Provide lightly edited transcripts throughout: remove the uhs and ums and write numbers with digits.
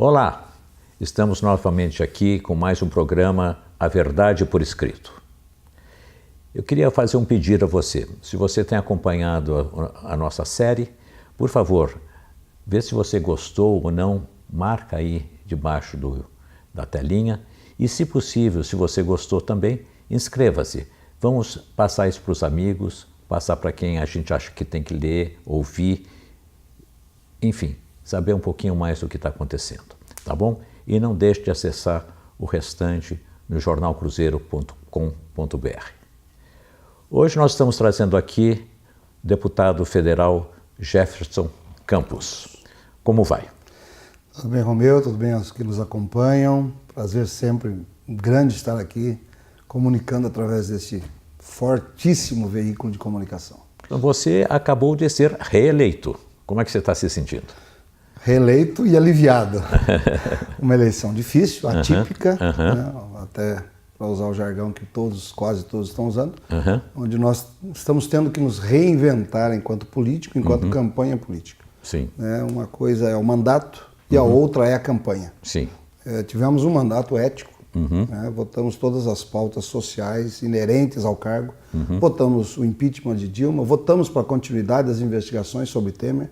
Olá, estamos novamente aqui com mais um programa A Verdade por Escrito. Eu queria fazer um pedido a você. Se você tem acompanhado a nossa série, por favor, vê se você gostou ou não, marca aí debaixo da telinha e, se possível, se você gostou também, inscreva-se. Vamos passar isso para os amigos, passar para quem a gente acha que tem que ler, ouvir, enfim, saber um pouquinho mais do que está acontecendo, tá bom? E não deixe de acessar o restante no jornalcruzeiro.com.br. Hoje nós estamos trazendo aqui o deputado federal Jefferson Campos. Como vai? Tudo bem, Romeu? Tudo bem aos que nos acompanham? Prazer sempre grande estar aqui comunicando através desse fortíssimo veículo de comunicação. Você acabou de ser reeleito. Como é que você está se sentindo? Reeleito e aliviado. Uma eleição difícil, atípica, né? Até para usar o jargão que quase todos estão usando, onde nós estamos tendo que nos reinventar enquanto político, enquanto campanha política. Sim. Uma coisa é o mandato e a outra é a campanha. Sim. Tivemos um mandato ético, votamos todas as pautas sociais inerentes ao cargo, votamos o impeachment de Dilma, votamos para a continuidade das investigações sobre Temer.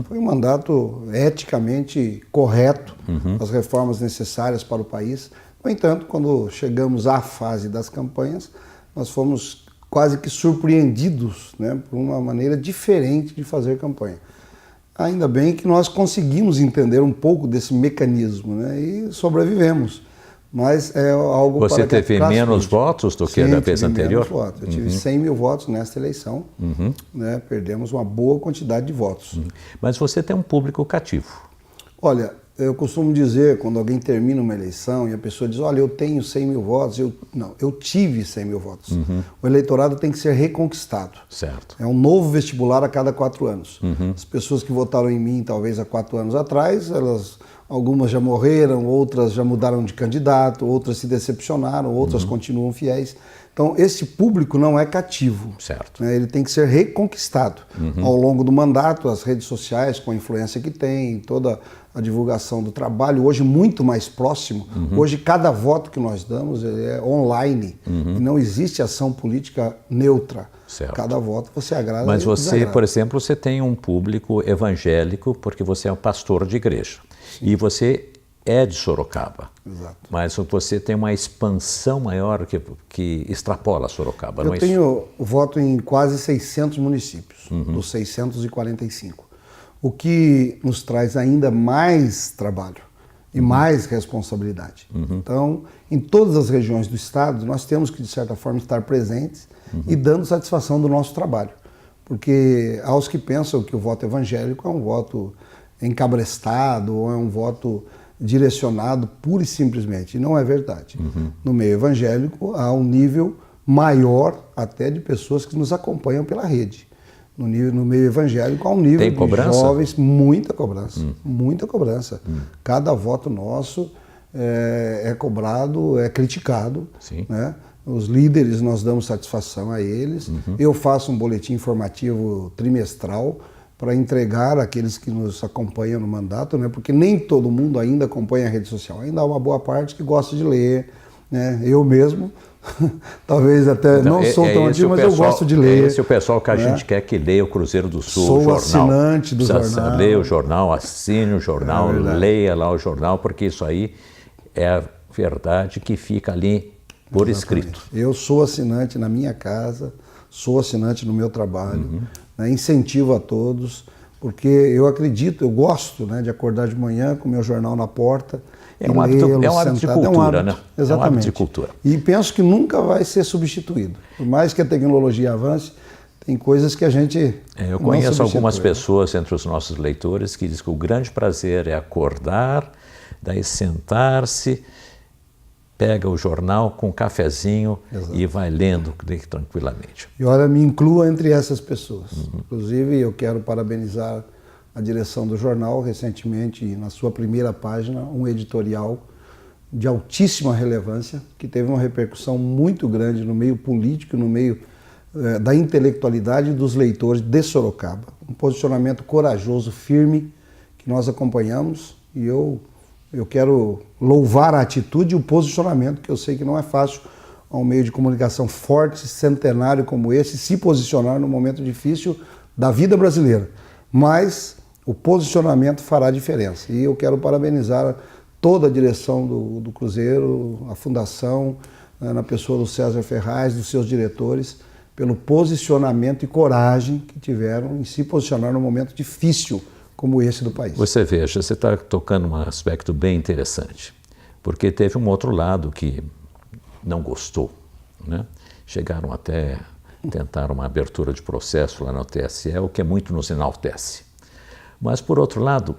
Foi um mandato eticamente correto, as reformas necessárias para o país. No entanto, quando chegamos à fase das campanhas, nós fomos quase que surpreendidos, né, por uma maneira diferente de fazer campanha. Ainda bem que nós conseguimos entender um pouco desse mecanismo, né, e sobrevivemos. Mas é algo Você para teve menos votos do que da vez anterior? Menos votos. Eu tive 100 mil votos nesta eleição, né? Perdemos uma boa quantidade de votos. Mas você tem um público cativo. Olha, eu costumo dizer, quando alguém termina uma eleição e a pessoa diz, olha, eu tenho 100 mil votos, eu tive 100 mil votos. O eleitorado tem que ser reconquistado. Certo. É um novo vestibular a cada 4 anos. As pessoas que votaram em mim, talvez há 4 anos atrás, algumas já morreram, outras já mudaram de candidato, outras se decepcionaram, outras continuam fiéis. Então, esse público não é cativo. Certo. Né? Ele tem que ser reconquistado. Ao longo do mandato, as redes sociais, com a influência que tem, toda a divulgação do trabalho, hoje muito mais próximo. Hoje, cada voto que nós damos é online. E não existe ação política neutra. Certo. Cada voto você agrada. Mas você, desagrada. por exemplo, você tem um público evangélico porque você é um pastor de igreja. Sim. E você é de Sorocaba. Exato. Mas você tem uma expansão maior que extrapola Sorocaba, não é isso? Eu tenho voto em quase 600 municípios, dos 645. O que nos traz ainda mais trabalho e mais responsabilidade. Então, em todas as regiões do estado, nós temos que, de certa forma, estar presentes e dando satisfação do nosso trabalho. Porque aos que pensam que o voto evangélico é um voto encabrestado ou é um voto direcionado pura e simplesmente. E não é verdade. No meio evangélico há um nível maior até de pessoas que nos acompanham pela rede. No meio evangélico há um nível de jovens, muita cobrança, muita cobrança. Cada voto nosso é cobrado, é criticado. Sim. Né? Os líderes, nós damos satisfação a eles. Eu faço um boletim informativo trimestral para entregar àqueles que nos acompanham no mandato, né? Porque nem todo mundo ainda acompanha a rede social. Ainda há uma boa parte que gosta de ler, né? Eu mesmo, talvez até não sou tão ativo, mas eu gosto de ler. Esse é o pessoal que a gente quer que leia o Cruzeiro do Sul, Sou o jornal. assinante do jornal. Leia o jornal, assine o jornal, leia lá o jornal, porque isso aí é a verdade que fica ali por escrito. Eu sou assinante na minha casa, sou assinante no meu trabalho, né, incentivo a todos, porque eu acredito, eu gosto, né, de acordar de manhã com o meu jornal na porta. É um hábito de cultura, né? Exatamente. É um hábito de cultura. E penso que nunca vai ser substituído. Por mais que a tecnologia avance, tem coisas que a gente Eu conheço algumas pessoas entre os nossos leitores que dizem que o grande prazer é acordar, daí sentar-se, pega o jornal com um cafezinho e vai lendo tranquilamente. E olha, me inclua entre essas pessoas. Inclusive, eu quero parabenizar a direção do jornal, recentemente, na sua primeira página, um editorial de altíssima relevância, que teve uma repercussão muito grande no meio político, no meio da intelectualidade dos leitores de Sorocaba. Um posicionamento corajoso, firme, que nós acompanhamos, e eu eu quero louvar a atitude e o posicionamento, que eu sei que não é fácil a um meio de comunicação forte, centenário como esse, se posicionar num momento difícil da vida brasileira. Mas o posicionamento fará diferença. E eu quero parabenizar toda a direção do Cruzeiro, a fundação, na pessoa do César Ferraz, dos seus diretores, pelo posicionamento e coragem que tiveram em se posicionar num momento difícil como esse do país. Você veja, você está tocando um aspecto bem interessante, porque teve um outro lado que não gostou, né? Chegaram até tentar uma abertura de processo lá no TSE, o que é muito nos enaltece. Mas, por outro lado,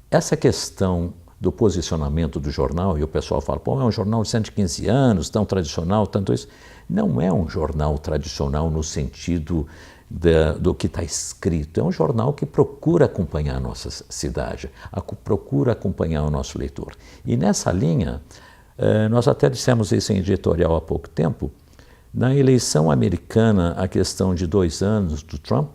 essa questão do posicionamento do jornal, e o pessoal fala, pô, é um jornal de 115 anos, tão tradicional, tanto isso. Não é um jornal tradicional no sentido do que está escrito. É um jornal que procura acompanhar a nossa cidade, procura acompanhar o nosso leitor. E nessa linha, nós até dissemos isso em editorial há pouco tempo, na eleição americana, a questão de 2 anos do Trump,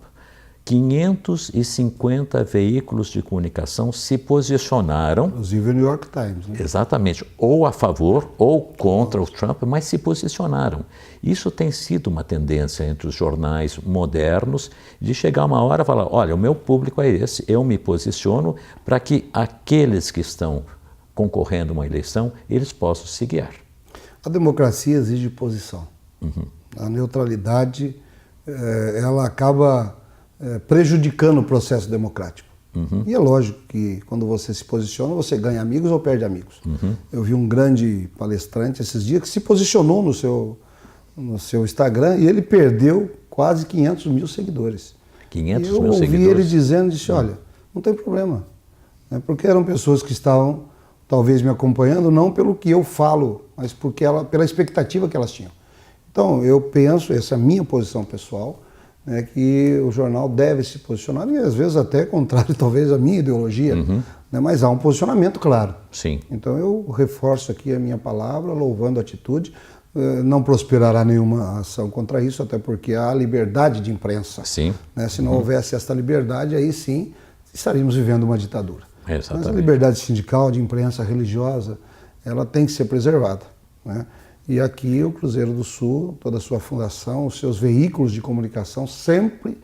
550 veículos de comunicação se posicionaram. Inclusive o New York Times. Né? Exatamente, ou a favor ou contra o Trump, mas se posicionaram. Isso tem sido uma tendência entre os jornais modernos de chegar uma hora e falar, olha, o meu público é esse, eu me posiciono para que aqueles que estão concorrendo a uma eleição, eles possam se guiar. A democracia exige posição. A neutralidade, ela acaba prejudicando o processo democrático. E é lógico que quando você se posiciona, você ganha amigos ou perde amigos. Eu vi um grande palestrante esses dias que se posicionou no seu Instagram e ele perdeu quase 500 mil seguidores. 500 mil seguidores? Eu ouvi ele dizendo, disse, olha, não tem problema. Porque eram pessoas que estavam talvez me acompanhando, não pelo que eu falo, mas pela expectativa que elas tinham. Então, eu penso, essa é a minha posição pessoal, que o jornal deve se posicionar, e às vezes até contrário, talvez, à minha ideologia, mas há um posicionamento claro. Sim. Então eu reforço aqui a minha palavra, louvando a atitude, não prosperará nenhuma ação contra isso, até porque há liberdade de imprensa. Sim. Se não houvesse esta liberdade, aí sim estaríamos vivendo uma ditadura. Exatamente. Mas a liberdade sindical, de imprensa, religiosa, ela tem que ser preservada. E aqui o Cruzeiro do Sul, toda a sua fundação, os seus veículos de comunicação sempre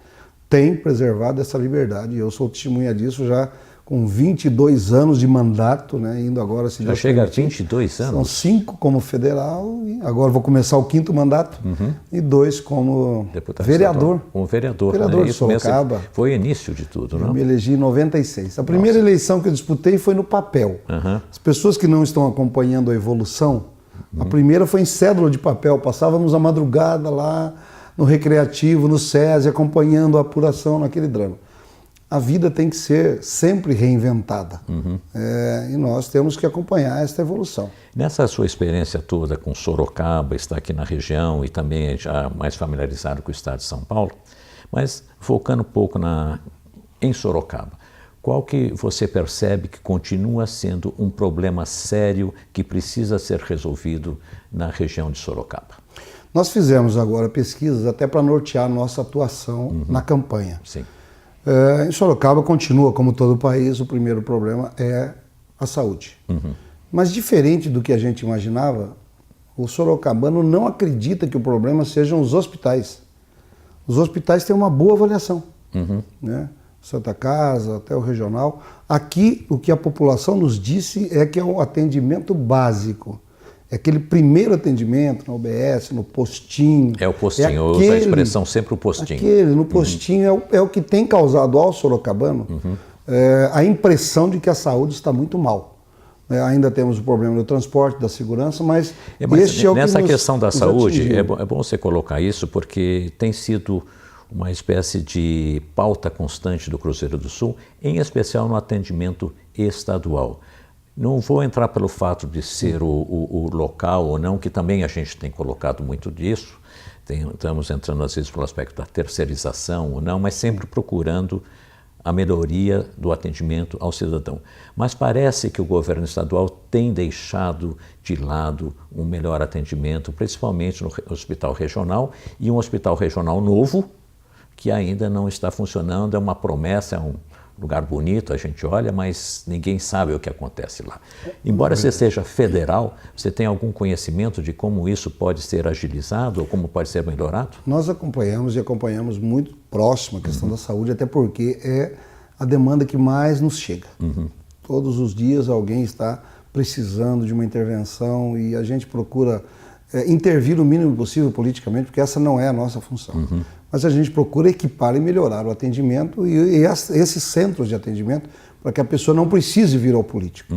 têm preservado essa liberdade. E eu sou testemunha disso já com 22 anos de mandato, indo agora... Já chega a 22 anos? São 5 como federal, e agora vou começar o 5º mandato, e 2 como deputado vereador. Como vereador. Vereador de Isso mesmo, Sorocaba. foi o início de tudo, não? Eu me elegi em 96. A primeira eleição que eu disputei foi no papel. As pessoas que não estão acompanhando a evolução, a primeira foi em cédula de papel, passávamos a madrugada lá no Recreativo, no SESI, acompanhando a apuração naquele drama. A vida tem que ser sempre reinventada, e nós temos que acompanhar esta evolução. Nessa sua experiência toda com Sorocaba, está aqui na região e também já mais familiarizado com o estado de São Paulo, mas focando um pouco em Sorocaba, qual que você percebe que continua sendo um problema sério que precisa ser resolvido na região de Sorocaba? Nós fizemos agora pesquisas até para nortear a nossa atuação na campanha. Sim. Em Sorocaba continua, como todo o país, o primeiro problema é a saúde. Mas diferente do que a gente imaginava, o sorocabano não acredita que o problema sejam os hospitais. Os hospitais têm uma boa avaliação. Santa Casa, até o regional. Aqui, o que a população nos disse é que é um atendimento básico. É aquele primeiro atendimento na UBS, no postinho. É o postinho, eu uso a expressão sempre o postinho. No postinho é o que tem causado ao sorocabano a impressão de que a saúde está muito mal. Ainda temos o problema do transporte, da segurança, mas este é o que nessa questão da saúde, é bom você colocar isso, porque tem sido uma espécie de pauta constante do Cruzeiro do Sul, em especial no atendimento estadual. Não vou entrar pelo fato de ser o local ou não, que também a gente tem colocado muito disso, estamos entrando às vezes pelo aspecto da terceirização ou não, mas sempre procurando a melhoria do atendimento ao cidadão. Mas parece que o governo estadual tem deixado de lado um melhor atendimento, principalmente no hospital regional, e um hospital regional novo, que ainda não está funcionando, é uma promessa, lugar bonito, a gente olha, mas ninguém sabe o que acontece lá. Embora você seja federal, você tem algum conhecimento de como isso pode ser agilizado ou como pode ser melhorado? Nós acompanhamos e acompanhamos muito próximo a questão da saúde, até porque é a demanda que mais nos chega. Todos os dias alguém está precisando de uma intervenção e a gente procura intervir o mínimo possível politicamente, porque essa não é a nossa função. Mas a gente procura equipar e melhorar o atendimento e esses centros de atendimento para que a pessoa não precise vir ao político.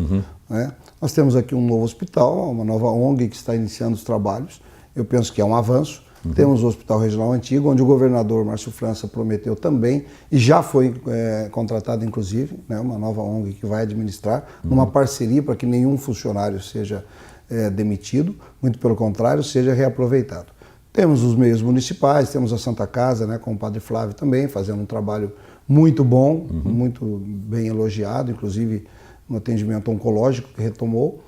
Né? Nós temos aqui um novo hospital, uma nova ONG que está iniciando os trabalhos. Eu penso que é um avanço. Temos o Hospital Regional Antigo, onde o governador Márcio França prometeu também, e já foi contratado inclusive, né, uma nova ONG que vai administrar, numa parceria para que nenhum funcionário seja demitido, muito pelo contrário, seja reaproveitado. Temos os meios municipais, temos a Santa Casa, né, com o Padre Flávio também, fazendo um trabalho muito bom, muito bem elogiado, inclusive no atendimento oncológico que retomou.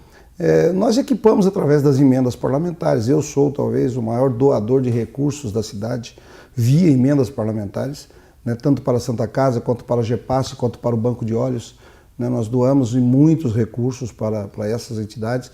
Nós equipamos através das emendas parlamentares. Eu sou talvez o maior doador de recursos da cidade via emendas parlamentares, né, tanto para a Santa Casa, quanto para a GEPASSE, quanto para o Banco de Olhos. Né, nós doamos muitos recursos para essas entidades.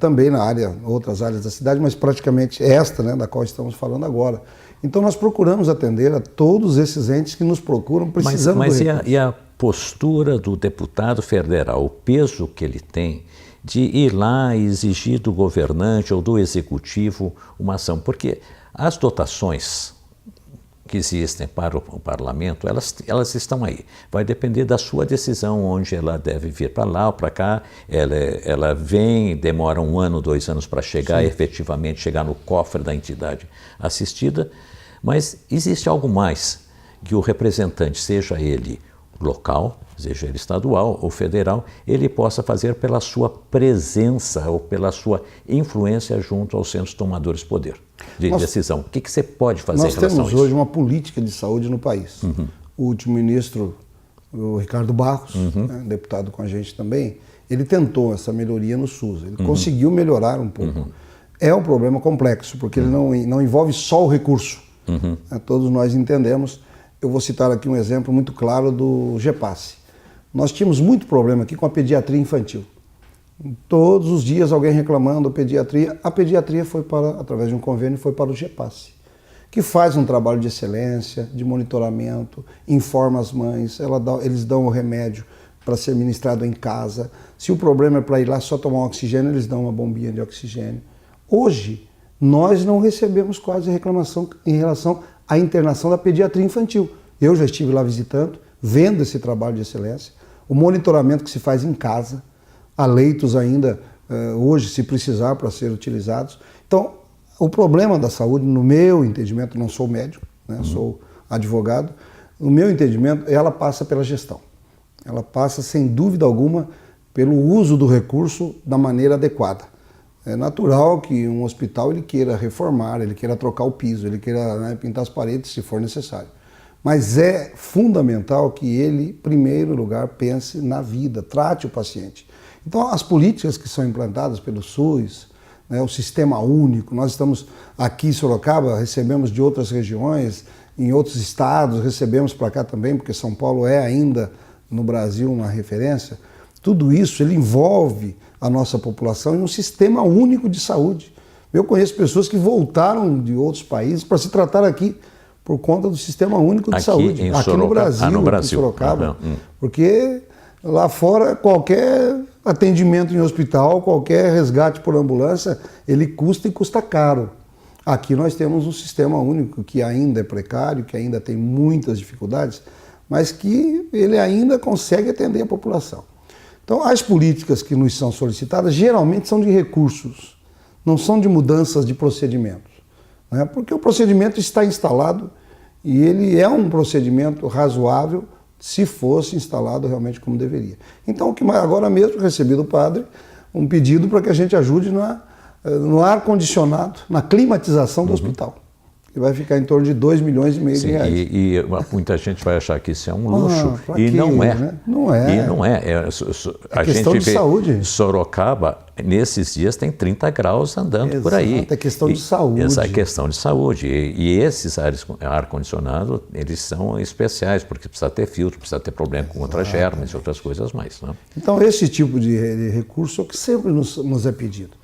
Também na área, outras áreas da cidade, mas praticamente esta, né, da qual estamos falando agora. Então nós procuramos atender a todos esses entes que nos procuram precisando mas do recurso. E a postura do deputado federal, o peso que ele tem de ir lá e exigir do governante ou do executivo uma ação? Porque as dotações que existem para o parlamento, elas estão aí. Vai depender da sua decisão, onde ela deve vir para lá ou para cá. Ela vem, demora 1 ano, 2 anos para chegar, efetivamente chegar no cofre da entidade assistida. Mas existe algo mais que o representante, seja ele local, seja ele estadual ou federal, ele possa fazer pela sua presença ou pela sua influência junto aos centros tomadores de poder, de decisão. O que você pode fazer em relação a isso? Nós temos hoje uma política de saúde no país. O último ministro, o Ricardo Barros, né, deputado com a gente também, ele tentou essa melhoria no SUS. Ele conseguiu melhorar um pouco. É um problema complexo, porque ele não envolve só o recurso. Todos nós entendemos. Eu vou citar aqui um exemplo muito claro do GEPASSE. Nós tínhamos muito problema aqui com a pediatria infantil. Todos os dias alguém reclamando da pediatria. A pediatria foi através de um convênio, foi para o GEPASSE, que faz um trabalho de excelência, de monitoramento, informa as mães, eles dão o remédio para ser ministrado em casa. Se o problema é para ir lá só tomar um oxigênio, eles dão uma bombinha de oxigênio. Hoje, nós não recebemos quase reclamação em relação à internação da pediatria infantil. Eu já estive lá visitando, vendo esse trabalho de excelência, o monitoramento que se faz em casa, há leitos ainda hoje, se precisar, para ser utilizados. Então, o problema da saúde, no meu entendimento, não sou médico, né, sou advogado, no meu entendimento, ela passa pela gestão. Ela passa, sem dúvida alguma, pelo uso do recurso da maneira adequada. É natural que um hospital ele queira reformar, ele queira trocar o piso, ele queira, né, pintar as paredes se for necessário. Mas é fundamental que ele, em primeiro lugar, pense na vida, trate o paciente. Então, as políticas que são implantadas pelo SUS, né, o sistema único, nós estamos aqui em Sorocaba, recebemos de outras regiões, em outros estados, recebemos para cá também, porque São Paulo é ainda, no Brasil, uma referência. Tudo isso ele envolve a nossa população em um sistema único de saúde. Eu conheço pessoas que voltaram de outros países para se tratar aqui por conta do sistema único de saúde. Aqui no Brasil, aqui em Sorocaba. Porque lá fora, qualquer atendimento em hospital, qualquer resgate por ambulância, ele custa e custa caro. Aqui nós temos um sistema único que ainda é precário, que ainda tem muitas dificuldades, mas que ele ainda consegue atender a população. Então, as políticas que nos são solicitadas geralmente são de recursos, não são de mudanças de procedimentos, né? Porque o procedimento está instalado e ele é um procedimento razoável se fosse instalado realmente como deveria. Então, o que agora mesmo recebi do padre um pedido para que a gente ajude no ar-condicionado, na climatização do hospital. que vai ficar em torno de 2,5 milhões de reais. E muita gente vai achar que isso é um luxo, e quê, não é. Né? Não é. E não é. A questão gente de vê saúde. Sorocaba, nesses dias, tem 30 graus andando Exato, por aí. É questão de saúde. Essa é questão de saúde. E esses ar-condicionado, eles são especiais, porque precisa ter filtro, precisa ter problema com outras germes e outras coisas mais. Né? Então, esse tipo de recurso é o que sempre nos é pedido.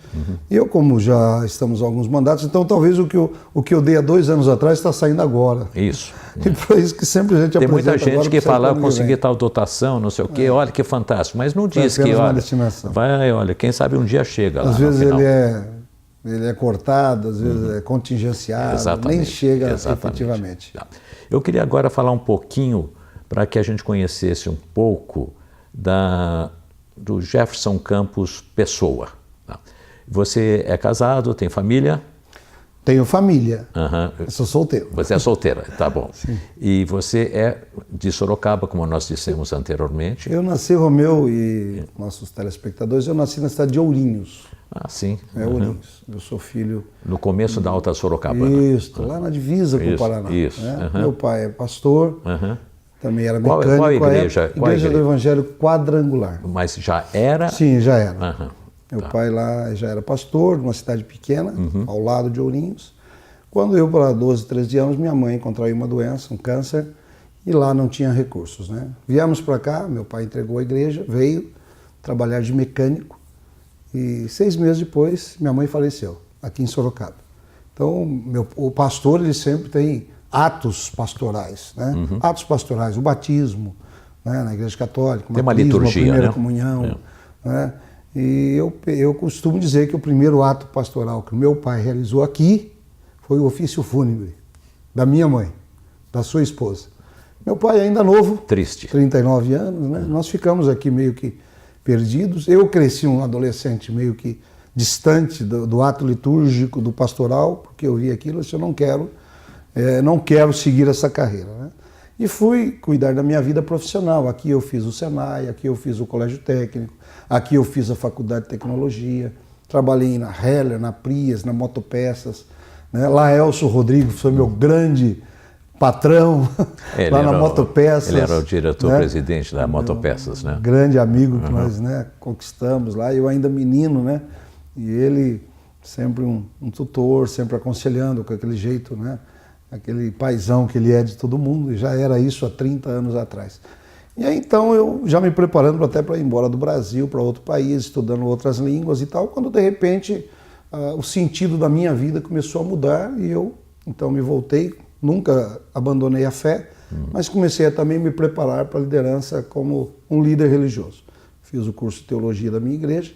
Eu, como já estamos em alguns mandatos, então talvez o que eu dei há 2 anos atrás está saindo agora. Isso. E por isso que sempre a gente tem muita gente agora, que fala, eu consegui tal dotação, não sei o quê, olha que fantástico, mas não diz que, olha, olha, quem sabe um dia chega lá. Às vezes ele é cortado, às vezes é contingenciado, exatamente, nem chega efetivamente. Eu queria agora falar um pouquinho, para que a gente conhecesse um pouco do Jefferson Campos Pessoa. Você é casado, tem família? Tenho família. Eu sou solteiro. Você é solteira, tá bom. Sim. E você é de Sorocaba, como nós dissemos anteriormente? Eu nasci, Romeu e nossos telespectadores, eu nasci na cidade de Ourinhos. Ah, sim. Ourinhos. Eu sou filho... No começo da Alta Sorocabana. Isso, lá na divisa com o Paraná. Isso. Né? Meu pai é pastor, também era mecânico. Qual igreja? Igreja do Evangelho Quadrangular. Mas já era? Sim, já era. Meu pai lá já era pastor, numa cidade pequena, ao lado de Ourinhos. Quando eu, para 12, 13 anos, minha mãe contraiu uma doença, um câncer, e lá não tinha recursos. Né? Viemos para cá, meu pai entregou a igreja, veio trabalhar de mecânico, e 6 meses depois, minha mãe faleceu, aqui em Sorocaba. Então, o pastor, ele sempre tem atos pastorais, né? Atos pastorais, o batismo, né? Na igreja católica, tem uma liturgia, a primeira né? comunhão, né? E eu costumo dizer que o primeiro ato pastoral que meu pai realizou aqui foi o ofício fúnebre da minha mãe, da sua esposa. Meu pai ainda novo, triste, 39 anos, né? Nós ficamos aqui meio que perdidos. Eu cresci um adolescente meio que distante do ato litúrgico, do pastoral, porque eu vi aquilo e disse, eu não quero seguir essa carreira, né? E fui cuidar da minha vida profissional. Aqui eu fiz o Senai, aqui eu fiz o Colégio Técnico, aqui eu fiz a Faculdade de Tecnologia, trabalhei na Heller, na Prias, na Motopeças, né? Laelso Rodrigues foi meu grande patrão lá na Motopeças. Ele era o diretor-presidente da Motopeças, né? Grande amigo que nós, né, conquistamos lá, eu ainda menino, né? E ele sempre um tutor, sempre aconselhando com aquele jeito, né? Aquele paizão que ele é de todo mundo, e já era isso há 30 anos atrás. E aí então eu já me preparando até para ir embora do Brasil, para outro país, estudando outras línguas e tal, quando de repente o sentido da minha vida começou a mudar e eu então me voltei, nunca abandonei a fé, mas comecei a também me preparar para a liderança como um líder religioso. Fiz o curso de teologia da minha igreja.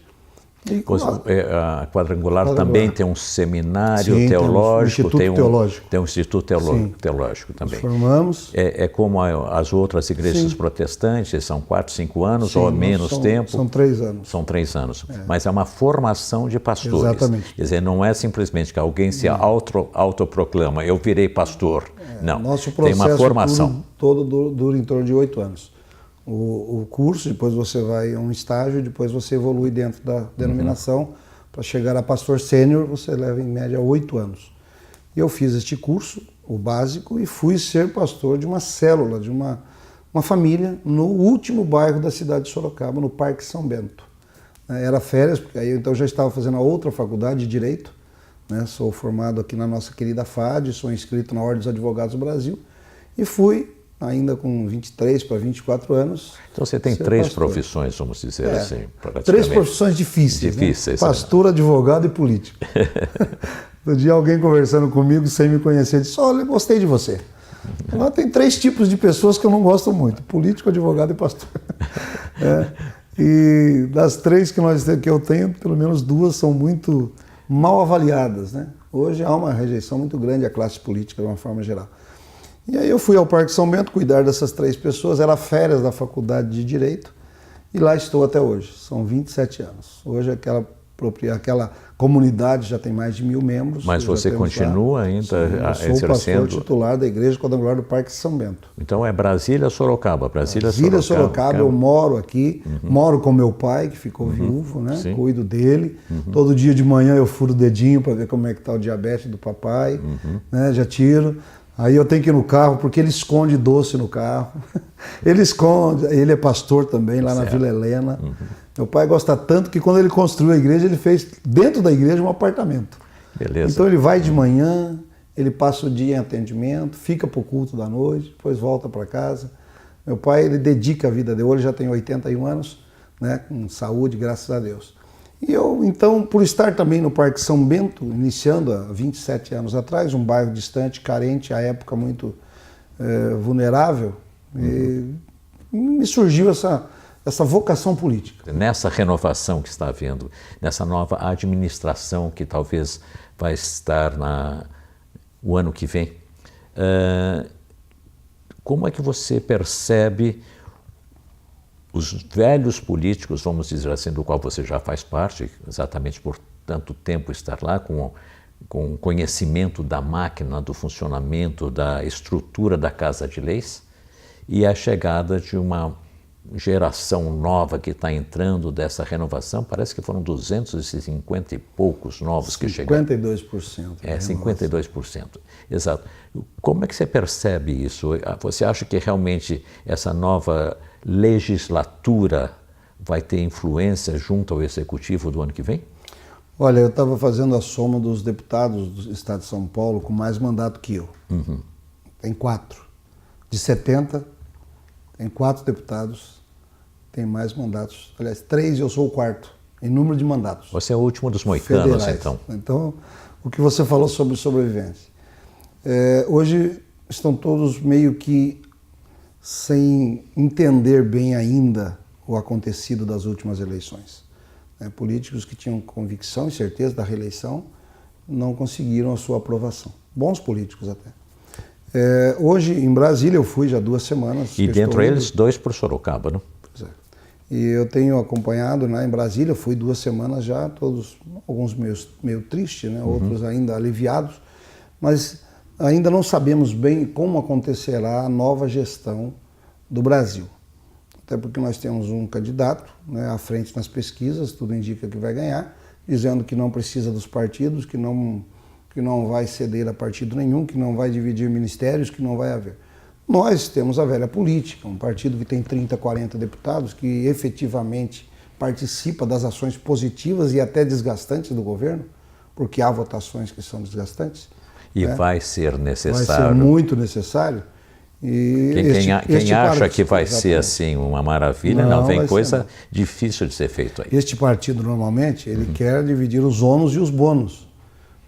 A Quadrangular também tem um seminário teológico, tem um instituto teológico também. Formamos. É como as outras igrejas protestantes, são 4, 5 anos ou menos tempo? São 3 anos. São 3 anos, mas é uma formação de pastores. Exatamente. Quer dizer, não é simplesmente que alguém se autoproclama, eu virei pastor. Não, nosso tem uma formação. Todo dura em torno de 8 anos. O curso, depois você vai a um estágio, depois você evolui dentro da denominação. Para chegar a pastor sênior, você leva em média 8 anos. E eu fiz este curso, o básico, e fui ser pastor de uma célula, de uma família, no último bairro da cidade de Sorocaba, no Parque São Bento. Era férias, porque aí eu então já estava fazendo a outra faculdade de Direito, né? Sou formado aqui na nossa querida FAD, sou inscrito na Ordem dos Advogados do Brasil, e fui ainda com 23 para 24 anos. Então você tem 3 profissões, vamos dizer assim. 3 profissões difíceis, né? Pastor, advogado e político. Um dia alguém conversando comigo, sem me conhecer, disse, olha, eu gostei de você. Lá tem 3 tipos de pessoas que eu não gosto muito, político, advogado e pastor. E das 3 que eu tenho, pelo menos 2 são muito mal avaliadas, né? Hoje há uma rejeição muito grande à classe política, de uma forma geral. E aí eu fui ao Parque São Bento cuidar dessas 3 pessoas, era férias da Faculdade de Direito, e lá estou até hoje, são 27 anos. Hoje aquela aquela comunidade já tem mais de 1000 membros. Mas você continua ainda exercendo? Eu sou o pastor titular da Igreja Quadrangular do Parque São Bento. Então é Brasília, Sorocaba. Brasília, Sorocaba. Eu moro aqui, moro com meu pai, que ficou viúvo, né? Sim. Cuido dele. Todo dia de manhã eu furo o dedinho para ver como é que está o diabetes do papai, né? Já tiro. Aí eu tenho que ir no carro, porque ele esconde doce no carro. Ele esconde, ele é pastor também, lá na Vila Helena. Meu pai gosta tanto que quando ele construiu a igreja, ele fez dentro da igreja um apartamento. Beleza. Então ele vai de manhã, ele passa o dia em atendimento, fica para o culto da noite, depois volta para casa. Meu pai, ele dedica a vida dele, hoje já tem 81 anos, né, com saúde, graças a Deus. E eu, então, por estar também no Parque São Bento, iniciando há 27 anos atrás, um bairro distante, carente, à época muito vulnerável, me surgiu essa vocação política. Nessa renovação que está havendo, nessa nova administração que talvez vai estar o ano que vem, como é que você percebe os velhos políticos, vamos dizer assim, do qual você já faz parte, exatamente por tanto tempo estar lá, com conhecimento da máquina, do funcionamento, da estrutura da Casa de Leis, e a chegada de uma geração nova que está entrando dessa renovação? Parece que foram 250 e poucos novos que chegaram. 52%. 52%. Exato. Como é que você percebe isso? Você acha que realmente essa nova legislatura vai ter influência junto ao Executivo do ano que vem? Olha, eu estava fazendo a soma dos deputados do Estado de São Paulo com mais mandato que eu. Tem 4. De 70, tem 4 deputados, tem mais mandatos. Aliás, 3 e eu sou o 4, em número de mandatos. Você é o último dos moicanos, federais. então. Então, o que você falou sobre sobrevivência. Hoje estão todos meio que sem entender bem ainda o acontecido das últimas eleições. Políticos que tinham convicção e certeza da reeleição não conseguiram a sua aprovação. Bons políticos até. Hoje, em Brasília, eu fui já 2 semanas. E dentre eles, 2 por Sorocaba, não? Pois é. E eu tenho acompanhado, né, em Brasília, fui 2 semanas já, todos, alguns meio tristes, né, outros ainda aliviados, mas ainda não sabemos bem como acontecerá a nova gestão do Brasil. Até porque nós temos um candidato, né, à frente nas pesquisas, tudo indica que vai ganhar, dizendo que não precisa dos partidos, que não vai ceder a partido nenhum, que não vai dividir ministérios, que não vai haver. Nós temos a velha política, um partido que tem 30, 40 deputados, que efetivamente participa das ações positivas e até desgastantes do governo, porque há votações que são desgastantes. E vai ser necessário. Vai ser muito necessário. E quem acha que vai ser assim uma maravilha, não vem coisa difícil de ser feito aí. Este partido normalmente ele quer dividir os ônus e os bônus,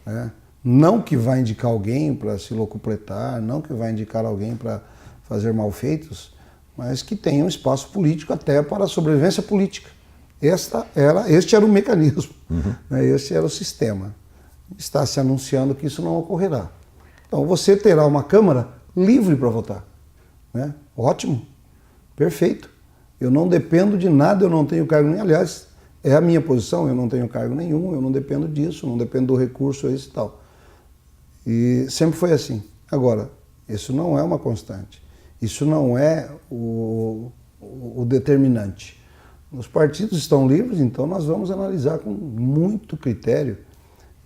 né? Não que vai indicar alguém para se locupletar, não que vai indicar alguém para fazer malfeitos, mas que tenha um espaço político até para a sobrevivência política. Este era o mecanismo, né? Este era o sistema. Está se anunciando que isso não ocorrerá. Então você terá uma Câmara livre para votar, né? Ótimo, perfeito. Eu não dependo de nada, eu não tenho cargo nenhum. Aliás, é a minha posição, eu não tenho cargo nenhum, eu não dependo disso, não dependo do recurso, esse e tal. E sempre foi assim. Agora, isso não é uma constante. Isso não é o determinante. Os partidos estão livres, então nós vamos analisar com muito critério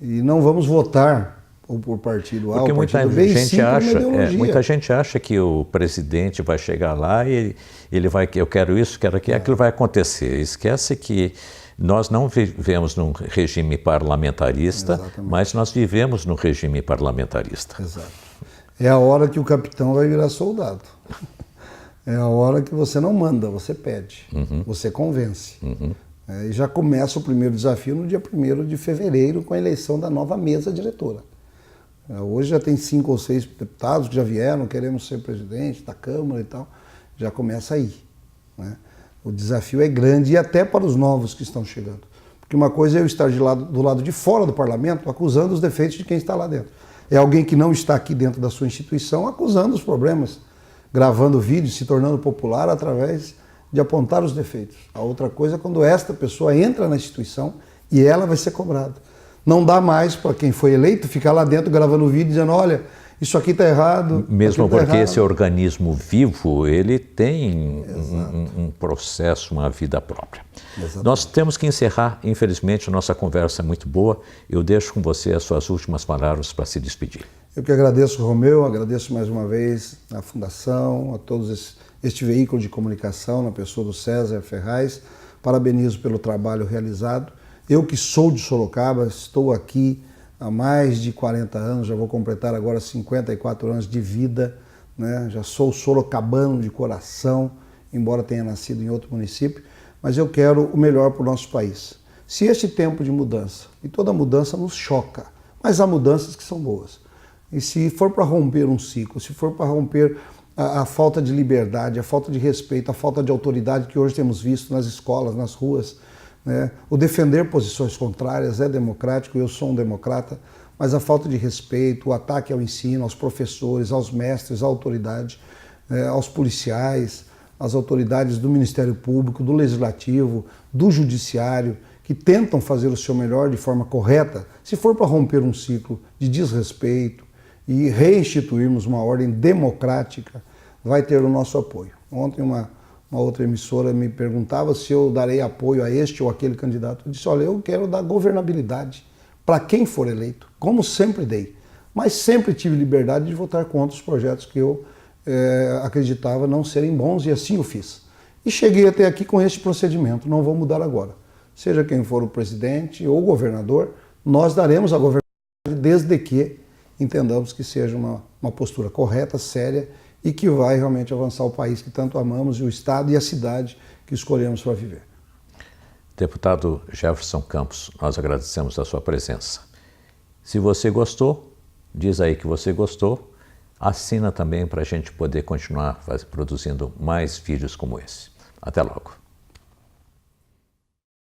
e não vamos votar por partido A, porque muita gente acha que o presidente vai chegar lá e ele vai, eu quero isso, quero aquilo, aquilo vai acontecer. Esquece que nós não vivemos num regime parlamentarista, exatamente, mas nós vivemos num regime parlamentarista. Exato. É a hora que o capitão vai virar soldado. É a hora que você não manda, você pede, você convence. E já começa o primeiro desafio no dia 1º de fevereiro com a eleição da nova mesa diretora. Hoje já tem 5 ou 6 deputados que já vieram, queremos ser presidente da Câmara e tal. Já começa aí, né? O desafio é grande e até para os novos que estão chegando. Porque uma coisa é eu estar do lado de fora do parlamento acusando os defeitos de quem está lá dentro. É alguém que não está aqui dentro da sua instituição acusando os problemas, gravando vídeos, se tornando popular através de apontar os defeitos. A outra coisa é quando esta pessoa entra na instituição E ela vai ser cobrada. Não dá mais para quem foi eleito ficar lá dentro gravando vídeo dizendo, olha, isso aqui está errado. Mesmo tá porque errado. esse organismo vivo, ele tem um processo, uma vida própria. Exatamente. Nós temos que encerrar, infelizmente, a nossa conversa é muito boa. Eu deixo com você as suas últimas palavras para se despedir. Eu que agradeço, Romeu, agradeço mais uma vez à Fundação, a todos este veículo de comunicação, na pessoa do César Ferraz. Parabenizo pelo trabalho realizado. Eu que sou de Sorocaba, estou aqui há mais de 40 anos, já vou completar agora 54 anos de vida, né? Já sou sorocabano de coração, embora tenha nascido em outro município, mas eu quero o melhor para o nosso país. Se este tempo de mudança, e toda mudança nos choca, mas há mudanças que são boas. E se for para romper um ciclo, se for para romper a falta de liberdade, a falta de respeito, a falta de autoridade que hoje temos visto nas escolas, nas ruas, né? O defender posições contrárias é democrático, eu sou um democrata, mas a falta de respeito, o ataque ao ensino, aos professores, aos mestres, à autoridade, aos policiais, às autoridades do Ministério Público, do Legislativo, do Judiciário, que tentam fazer o seu melhor de forma correta, se for para romper um ciclo de desrespeito e reinstituirmos uma ordem democrática, vai ter o nosso apoio. Ontem uma outra emissora me perguntava se eu darei apoio a este ou aquele candidato. Eu disse, olha, eu quero dar governabilidade para quem for eleito, como sempre dei. Mas sempre tive liberdade de votar contra os projetos que eu acreditava não serem bons e assim o fiz. E cheguei até aqui com este procedimento, não vou mudar agora. Seja quem for o presidente ou o governador, nós daremos a governabilidade desde que entendamos que seja uma postura correta, séria, e que vai realmente avançar o país que tanto amamos e o estado e a cidade que escolhemos para viver. Deputado Jefferson Campos, nós agradecemos a sua presença. Se você gostou, diz aí que você gostou, assina também para a gente poder continuar produzindo mais vídeos como esse. Até logo.